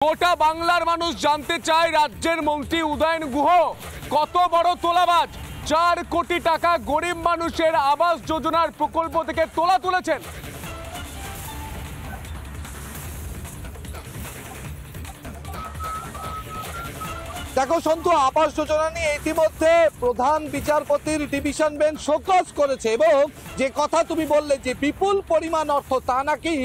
গোটা বাংলার মানুষ জানতে চায় রাজ্যের মন্ত্রী উদয়ন গুহ কত বড় তোলাবাজ। 4 কোটি টাকা গরিব মানুষের আবাস যোজনার প্রকল্প থেকে তোলা তুলেছেন। দেখো সন্তু, আবাস যোজনা নিয়ে ইতিমধ্যে প্রধান বিচারপতির ডিভিশন বেঞ্চ শোকজ করেছে এবং যে কথা তুমি বললে যে বিপুল পরিমাণ অর্থ তা নাকি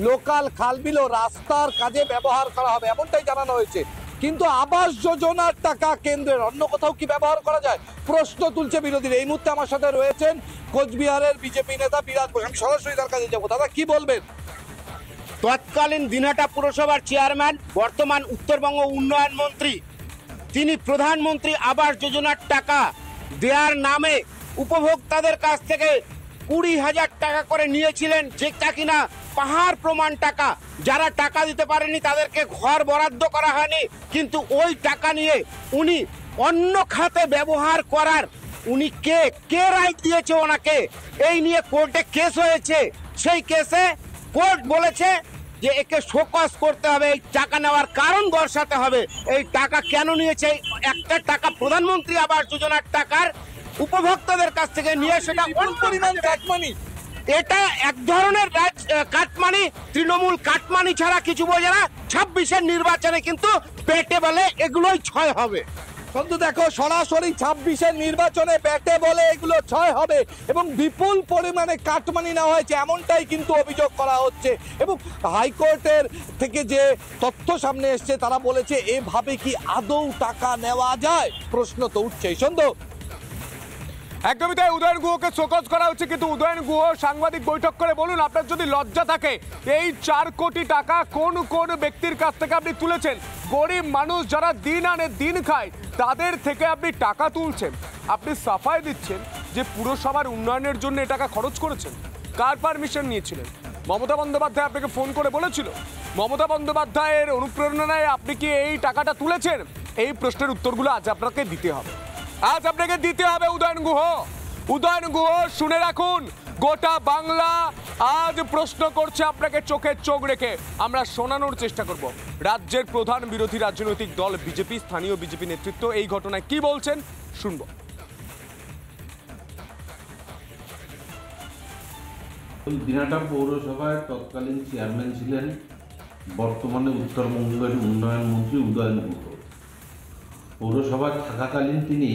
লোকাল খালবিল ও রাস্তার কাজে ব্যবহার করা হবে এমনটাই জানানো হয়েছে। কিন্তু আবাস যোজনার টাকা কেন্দ্রের অন্য কোথাও কি ব্যবহার করা যায় প্রশ্ন তুলছে বিরোধীরা। এই মুহূর্তে আমার সাথে রয়েছেন কোচবিহারের বিজেপি নেতা বিরাট বসু। আমি সরাসরি তার কাছে যাবো। দাদা কি বলবেন? তৎকালীন দিনহাটা পুরসভার চেয়ারম্যান, বর্তমান উত্তরবঙ্গ উন্নয়ন মন্ত্রী, তিনি প্রধানমন্ত্রী আবাস যোজনার টাকা দেওয়ার নামে উপভোক্তাদের কাছ থেকে 20,000 টাকা করে নিয়েছিলেন, যেটা কিনা পাহাড় প্রমাণ টাকা। যারা টাকা দিতে পারেনি তাদেরকে ঘর বরাদ্দ করা হয়নি, কিন্তু ওই টাকা নিয়ে উনি অন্য খাতে ব্যবহার করার উনি কে রাইট দিয়েছে ওনাকে, এই নিয়ে কোর্টে কেস হয়েছে। সেই কেসে কোর্ট বলেছে যে একে শোকজ করতে হবে, এই টাকা নেওয়ার কারণ দর্শাতে হবে, এই টাকা কেন নিয়েছে। একটা টাকা প্রধানমন্ত্রী আবাস যোজনার টাকার উপভোক্তাদের কাছ থেকে নিয়ে সেটা কোন পরিমাণ কাটমানি, এটা এক ধরনের কাটমানি, তৃণমূল কাটমানি ছাড়া কিছু বোঝে না। 26-এর নির্বাচনে কিন্তু পেটে বলে এগুলোই ছয় হবে। কিন্তু দেখো সরাসরি 26-এর নির্বাচনে ব্যাটে বলে এগুলো 6 হবে এবং বিপুল পরিমাণে কাটমানি নেওয়া হয়েছে এমনটাই কিন্তু অভিযোগ করা হচ্ছে। এবং হাইকোর্টের থেকে যে তথ্য সামনে এসছে তারা বলেছে এভাবে কি আদৌ টাকা নেওয়া যায়, প্রশ্ন তো উঠছেই। সন্দেহ একদমই তাই, উদয়ন গুহকে শোকজ করা হচ্ছে। কিন্তু উদয়ন গুহ সাংবাদিক বৈঠক করে বলুন, আপনার যদি লজ্জা থাকে, এই 4 কোটি টাকা কোন কোন ব্যক্তির কাছ থেকে আপনি তুলেছেন? গরিব মানুষ যারা দিন আনে দিন খায় তাদের থেকে আপনি টাকা তুলছেন। আপনি সাফাই দিচ্ছেন যে পুরসভার উন্নয়নের জন্য এই টাকা খরচ করেছেন। কার পারমিশন নিয়েছিলেন? মমতা বন্দ্যোপাধ্যায় আপনাকে ফোন করে বলেছিল? মমতা বন্দ্যোপাধ্যায়ের অনুপ্রেরণায় আপনি কি এই টাকাটা তুলেছেন? এই প্রশ্নের উত্তরগুলো আজ আপনাকে দিতে হবে। আজ আপনাকে দিতে হবে উদয়ন গুহ। উদয়ন গুহ শুনে রাখুন, গোটা বাংলা আজ প্রশ্ন করছে আপনাকে চোখে চোখ রেখে। আমরা শোনানোর চেষ্টা করব রাজ্যের প্রধান বিরোধী রাজনৈতিক দল বিজেপি, স্থানীয় বিজেপি নেতৃত্ব এই ঘটনায় কি বলছেন শুনবো। দিনহাটা পৌরসভায় তৎকালীন চেয়ারম্যান ছিলেন বর্তমানে উত্তরবঙ্গের উন্নয়ন মন্ত্রী উদয়ন গুহ। পৌরসভা থাকাকালীন তিনি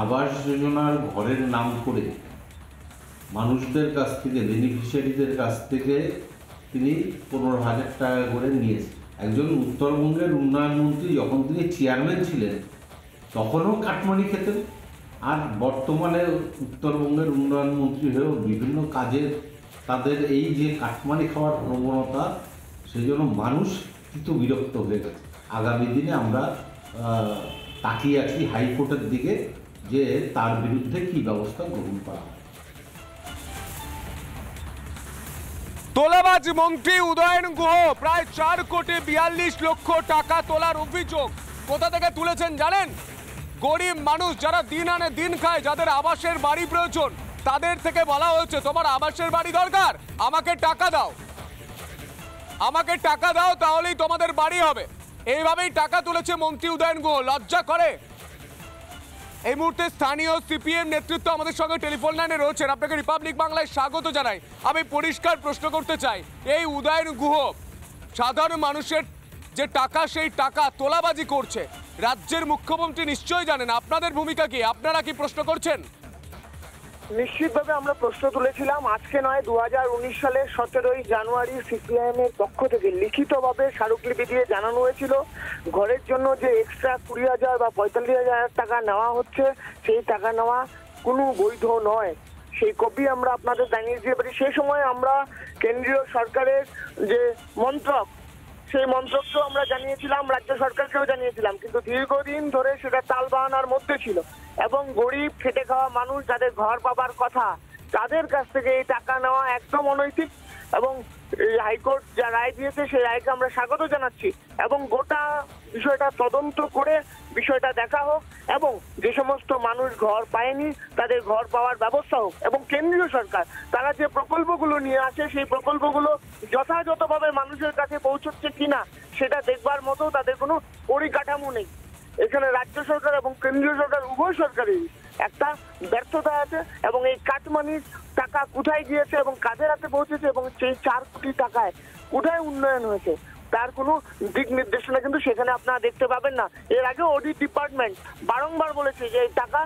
আবাস যোজনার ঘরের নাম করে মানুষদের কাছ থেকে, বেনিফিশিয়ারিদের কাছ থেকে তিনি 15,000 টাকা করে নিয়েছেন। একজন উত্তরবঙ্গের উন্নয়ন মন্ত্রী যখন তিনি চেয়ারম্যান ছিলেন তখনও কাটমানি খেতেন, আর বর্তমানে উত্তরবঙ্গের উন্নয়ন মন্ত্রী হয়েও বিভিন্ন কাজে তাদের এই যে কাটমানি খাওয়ার প্রবণতা, সেই জন্য মানুষ কিন্তু বিরক্ত হয়ে গেছে। আগামী দিনে আমরা তাকিয়ে আছি হাইকোর্টের দিকে যে তার বিরুদ্ধে কি ব্যবস্থা গ্রহণ করা হয়। তোলাবাজ মন্ত্রী উদয়ন গুহ প্রায় 4 কোটি 42 লক্ষ টাকা তোলার অভিযোগ। কোথা থেকে তুলেছেন জানেন? গরিব মানুষ যারা দিন আনে দিন খায়, যাদের আবাসের বাড়ি প্রয়োজন, তাদের থেকে বলা হয়েছে তোমার আবাসের বাড়ি দরকার, আমাকে টাকা দাও, আমাকে টাকা দাও, তাহলেই তোমাদের বাড়ি হবে। এইভাবেই টাকা তুলেছে মন্ত্রী উদয়ন গুহ। লজ্জা করে? এই মুহূর্তে স্থানীয় সিপিএম নেতৃত্ব আমাদের সঙ্গে টেলিফোন লাইনে রয়েছেন। আপনাকে রিপাবলিক বাংলায় স্বাগত জানাই। আমি পরিষ্কার প্রশ্ন করতে চাই, এই উদয়ন গুহ সাধারণ মানুষের যে টাকা, সেই টাকা তোলাবাজি করছে। রাজ্যের মুখ্যমন্ত্রী নিশ্চয়ই জানেন, আপনাদের ভূমিকা কি? আপনারা কি প্রশ্ন করছেন? নিশ্চিতভাবে আমরা প্রশ্ন তুলেছিলাম। আজকে নয়, 2019 সালের 17ই জানুয়ারি সিপিআইএম এর পক্ষ থেকে লিখিতভাবে স্মারকলিপি দিয়ে জানানো হয়েছিল ঘরের জন্য যে এক্সট্রা 20,000 বা 45,000 টাকা নেওয়া হচ্ছে, সেই টাকা নেওয়া কোনো বৈধ নয়। সেই কপি আমরা আপনাদের জানিয়ে দিতে পারি। সেই সময় আমরা কেন্দ্রীয় সরকারের যে মন্ত্রক, সেই মন্ত্রককেও আমরা জানিয়েছিলাম, রাজ্য সরকারকেও জানিয়েছিলাম, কিন্তু দীর্ঘদিন ধরে সেটা তালবাহানার মধ্যে ছিল এবং গরিব খেটে খাওয়া মানুষ যাদের ঘর পাবার কথা, তাদের কাছ থেকে এই টাকা নেওয়া একদম অনৈতিক এবং এই হাইকোর্ট যা রায় দিয়েছে সেই রায়কে আমরা স্বাগত জানাচ্ছি এবং গোটা বিষয়টা তদন্ত করে বিষয়টা দেখা হোক এবং যে সমস্ত মানুষ ঘর পায়নি তাদের ঘর পাওয়ার ব্যবস্থা হোক এবং কেন্দ্রীয় সরকার তারা যে প্রকল্পগুলো নিয়ে আসে সেই প্রকল্পগুলো যথাযথভাবে মানুষের কাছে পৌঁছচ্ছে কিনা সেটা দেখবার মতো তাদের কোনো পরিকাঠামো নেই। এখানে রাজ্য সরকার এবং কেন্দ্রীয় সরকার উভয় সরকারেরই একটা ব্যর্থতা আছে এবং এই কাটমানির টাকা কোথায় গিয়েছে এবং কাদের হাতে পৌঁছেছে এবং সেই 4 কোটি টাকায় কোথায় উন্নয়ন হয়েছে তার কোনো দিক নির্দেশনা কিন্তু সেখানে আপনারা দেখতে পাবেন না। এর আগে অডিট ডিপার্টমেন্ট বারংবার বলেছে যে এই টাকা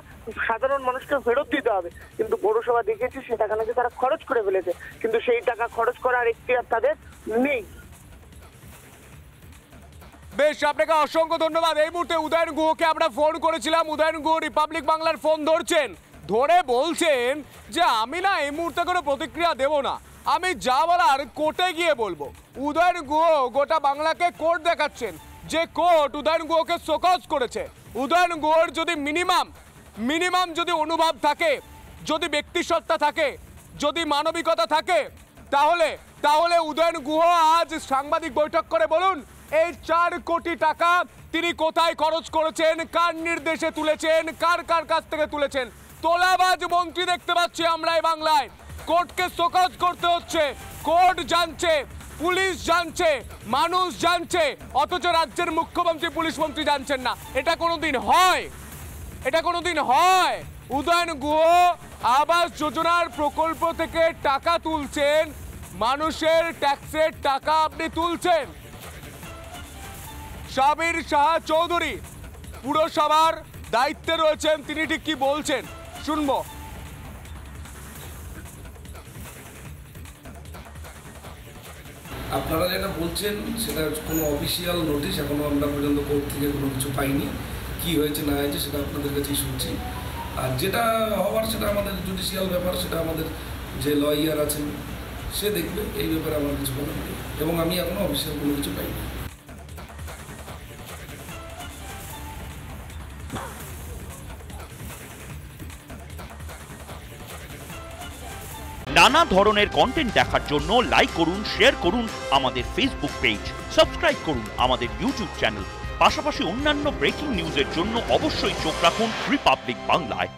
সাধারণ মানুষকে ফেরত দিতে হবে, কিন্তু পৌরসভা দেখেছে সে টাকা নাকি তারা খরচ করে ফেলেছে, কিন্তু সেই টাকা খরচ করার এখতিয়ার তাদের নেই। বেশ, আপনাকে অসংখ্য ধন্যবাদ। এই মুহূর্তে উদয়ন গুহকে আমরা ফোন করেছিলাম। উদয়ন গুহ রিপাবলিক বাংলার ফোন ধরছেন, ধরে বলছেন যে আমি না এই মুহূর্তে কোনো প্রতিক্রিয়া দেব না, আমি যা বলার কোর্টে গিয়ে বলবো। উদয়ন গুহ গোটা বাংলাকে কোর্ট দেখাচ্ছেন যে কোর্ট উদয়ন গুহকে শোকজ করেছে। উদয়ন গুহর যদি মিনিমাম যদি অনুভব থাকে, যদি ব্যক্তিসত্তা থাকে, যদি মানবিকতা থাকে, তাহলে উদয়ন গুহ আজ সাংবাদিক বৈঠক করে বলুন এই 4 কোটি টাকা তিনি কোথায় খরচ করেছেন, কার নির্দেশে তুলেছেন, কার কাছ থেকে তুলেছেন। তোলাবাজ মন্ত্রী দেখতে পাচ্ছি আমরা এই বাংলায়। কোর্টকে শোকজ করতে হচ্ছে, কোর্ট জানছে, পুলিশ জানছে, মানুষ জানছে, অথচ রাজ্যের মুখ্যমন্ত্রী পুলিশ মন্ত্রী জানছেন না। এটা কোনোদিন হয়? এটা কোনোদিন হয়? উদয়ন গুহ আবাস যোজনার প্রকল্প থেকে টাকা তুলছেন, মানুষের ট্যাক্সের টাকা আপনি তুলছেন। সাবির শাহ চৌধুরী পুরসভার দায়িত্বে রয়েছেন, তিনি ঠিক কি বলছেন শুনবো। আপনারা যেটা বলছেন সেটা কোনো অফিসিয়াল নোটিশ এখনও আমরা পর্যন্ত কোর্ট থেকে কোনো কিছু পাইনি। কি হয়েছে না হয়েছে সেটা আপনাদের কাছেই শুনছি। আর যেটা হওয়ার সেটা আমাদের জুডিশিয়াল ব্যাপার, সেটা আমাদের যে লয়ার আছেন সে দেখবে, এই ব্যাপারে আমার কিছু বলার নেই এবং আমি এখনও অফিসিয়াল কোনো কিছু পাইনি। নানা ধরনের কন্টেন্ট দেখার জন্য লাইক করুন, শেয়ার করুন আমাদের ফেসবুক পেজ, সাবস্ক্রাইব করুন আমাদের ইউটিউব চ্যানেল। পাশাপাশি অন্যান্য ব্রেকিং নিউজের জন্য অবশ্যই চোখ রাখুন রিপাবলিক বাংলায়।